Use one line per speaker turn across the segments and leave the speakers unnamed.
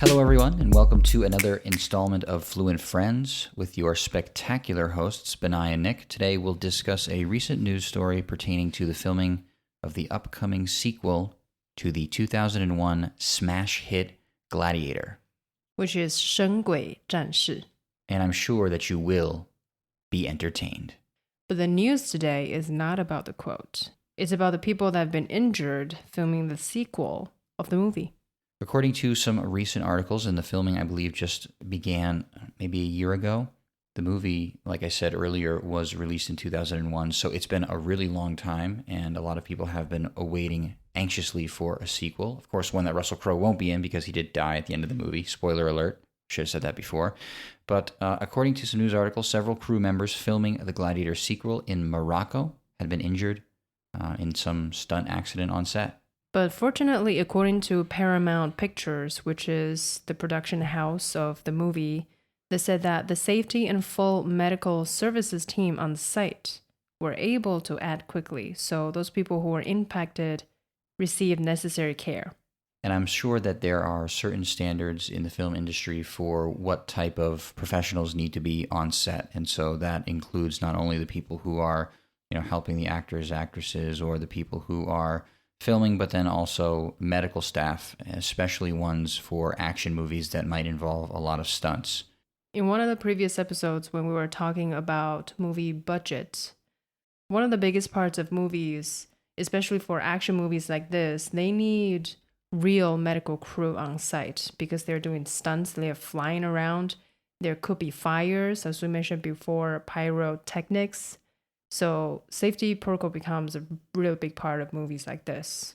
Hello, everyone, and welcome to another installment of Fluent Friends with your spectacular hosts, Benai and Nick. Today, we'll discuss a recent news story pertaining to the filming of the upcoming sequel to the 2001 smash hit Gladiator,
which is 神鬼战士.
And I'm sure that you will be entertained.
But the news today is not about the quote. It's about the people that have been injured filming the sequel of the movie.
According to some recent articles, and the filming, I believe, just began maybe a year ago. The movie, like I said earlier, was released in 2001, so it's been a really long time, and a lot of people have been awaiting anxiously for a sequel. Of course, one that Russell Crowe won't be in because he did die at the end of the movie. Spoiler alert. Should have said that before. But according to some news articles, several crew members filming the Gladiator sequel in Morocco had been injured in some stunt accident on set.
But fortunately, according to Paramount Pictures, which is the production house of the movie, they said that the safety and full medical services team on site were able to act quickly. So those people who were impacted received necessary care.
And I'm sure that there are certain standards in the film industry for what type of professionals need to be on set. And so that includes not only the people who are, helping the actors, actresses, or the people who are filming, but then also medical staff, especially ones for action movies that might involve a lot of stunts.
In one of the previous episodes when we were talking about movie budgets, one of the biggest parts of movies, especially for action movies like this, they need real medical crew on site because they're doing stunts, they're flying around. There could be fires, as we mentioned before, pyrotechnics. So safety protocol becomes a real big part of movies like this.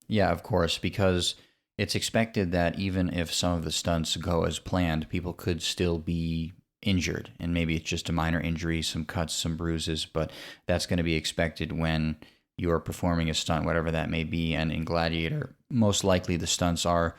Yeah, of course, because it's expected that even if some of the stunts go as planned, people could still be injured. And maybe it's just a minor injury, some cuts, some bruises, but that's going to be expected when you're performing a stunt, whatever that may be. And in Gladiator, most likely the stunts are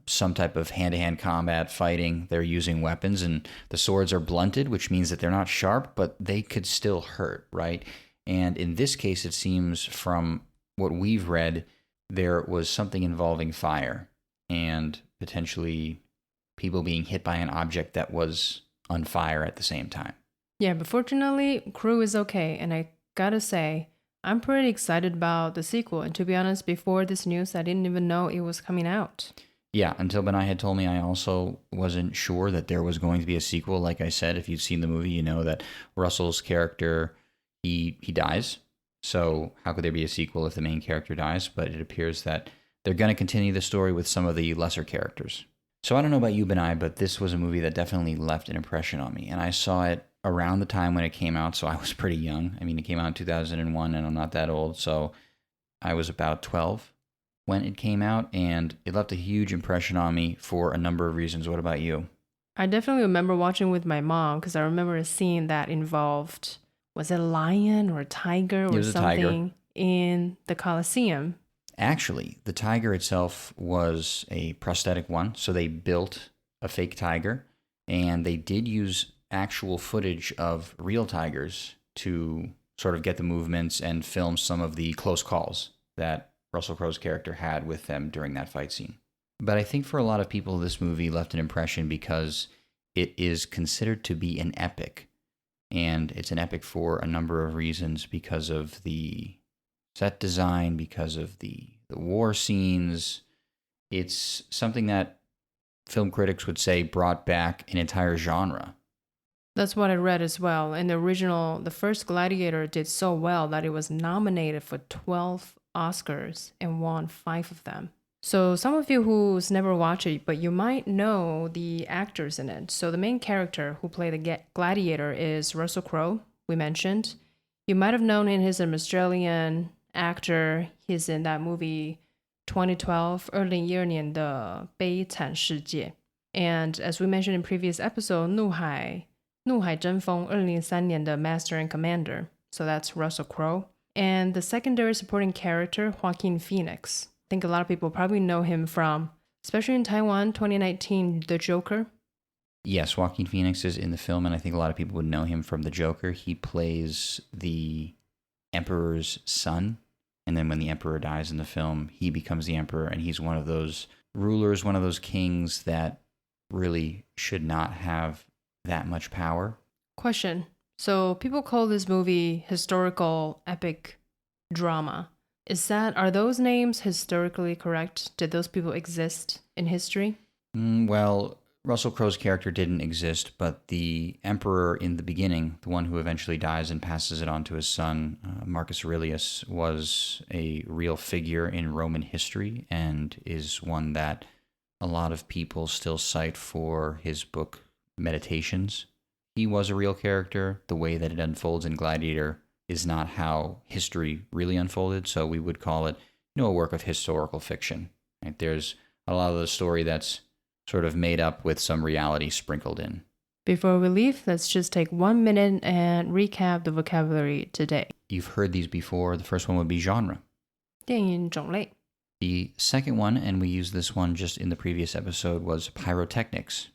some type of hand-to-hand combat fighting. They're using weapons, and the swords are blunted, which means that they're not sharp, but they could still hurt, right? And in this case, it seems from what we've read, there was something involving fire and potentially people being hit by an object that was on fire at the same time.
Yeah, but fortunately, crew is okay. And I gotta say, I'm pretty excited about the sequel. And to be honest, before this news, I didn't even know it was coming out.
Yeah, until Benai had told me, I also wasn't sure that there was going to be a sequel. Like I said, if you've seen the movie, you know that Russell's character, he dies. So how could there be a sequel if the main character dies? But it appears that they're going to continue the story with some of the lesser characters. So I don't know about you, Benai, but this was a movie that definitely left an impression on me. And I saw it around the time when it came out, so I was pretty young. I mean, it came out in 2001, and I'm not that old, so I was about 12 when it came out, and it left a huge impression on me for a number of reasons. What about you?
I definitely remember watching with my mom because I remember a scene that involved, was it a lion or a tiger or something in the Colosseum?
Actually, the tiger itself was a prosthetic one, so they built a fake tiger, and they did use actual footage of real tigers to sort of get the movements and film some of the close calls that Russell Crowe's character had with them during that fight scene. But I think for a lot of people, this movie left an impression because it is considered to be an epic. And it's an epic for a number of reasons, because of the set design, because of the war scenes. It's something that film critics would say brought back an entire genre.
That's what I read as well. And the first Gladiator did so well that it was nominated for 12 Oscars and won 5 of them. So some of you who's never watched it, but you might know the actors in it. So the main character who played the Gladiator is Russell Crowe, we mentioned. You might have known him as an Australian actor. He's in that movie 2012 2012年的悲惨世界. And as we mentioned in previous episode, 怒海争锋2003年的 Master and Commander. So that's Russell Crowe. And the secondary supporting character, Joaquin Phoenix. I think a lot of people probably know him from, especially in Taiwan, 2019, The Joker.
Yes, Joaquin Phoenix is in the film, and I think a lot of people would know him from The Joker. He plays the Emperor's son, and then when the Emperor dies in the film, he becomes the Emperor, and he's one of those ruler is one of those kings that really should not have that much power.
Question. So people call this movie historical epic drama. Are those names historically correct? Did those people exist in history?
Well, Russell Crowe's character didn't exist, but the emperor in the beginning, the one who eventually dies and passes it on to his son, Marcus Aurelius, was a real figure in Roman history and is one that a lot of people still cite for his book Meditations. He was a real character. The way that it unfolds in Gladiator is not how history really unfolded, so we would call it, a work of historical fiction. Right? There's a lot of the story that's sort of made up with some reality sprinkled in.
Before we leave, let's just take 1 minute and recap the vocabulary today.
You've heard these before. The first one would be genre.
电影种类.
The second one, and we used this one just in the previous episode, was pyrotechnics.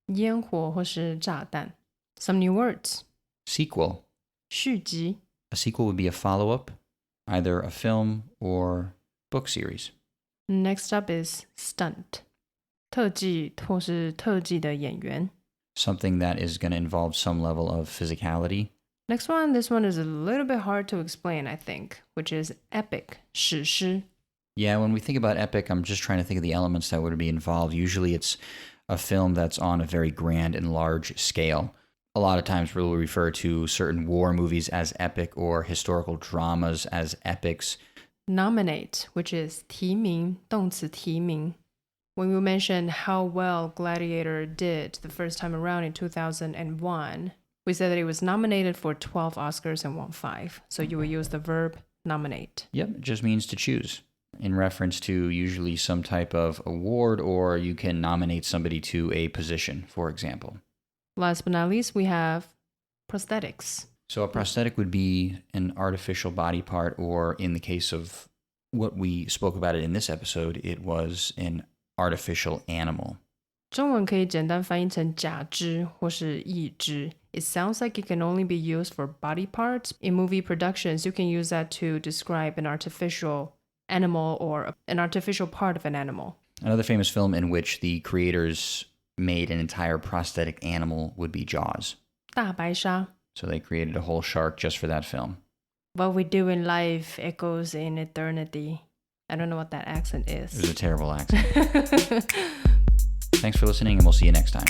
烟火或是炸弹. Some new words.
Sequel.
续集.
A sequel would be a follow-up, either a film or book series.
Next up is stunt. 特技或是特技的演员.
Something that is going to involve some level of physicality.
Next one, this one is a little bit hard to explain, I think, which is epic, 史诗.
Yeah, when we think about epic, I'm just trying to think of the elements that would be involved. Usually it's a film that's on a very grand and large scale. A lot of times we'll refer to certain war movies as epic or historical dramas as epics.
Nominate, which is 提名, 动词提名. When we mentioned how well Gladiator did the first time around in 2001, we said that it was nominated for 12 Oscars and won 5. So you will use the verb nominate.
Yep, it just means to choose, in reference to usually some type of award, or you can nominate somebody to a position, for example.
Last but not least, we have prosthetics.
So a prosthetic would be an artificial body part, or in the case of what we spoke about it in this episode, it was an artificial animal.
中文可以简单翻译成假肢或是义肢. It sounds like it can only be used for body parts. In movie productions, you can use that to describe an artificial animal or an artificial part of an animal.
Another famous film in which the creators made an entire prosthetic animal would be Jaws.
大白鲨.
So they created a whole shark just for that film.
What we do in life echoes in eternity. I don't know what that accent is.
It was a terrible accent. Thanks for listening, and we'll see you next time.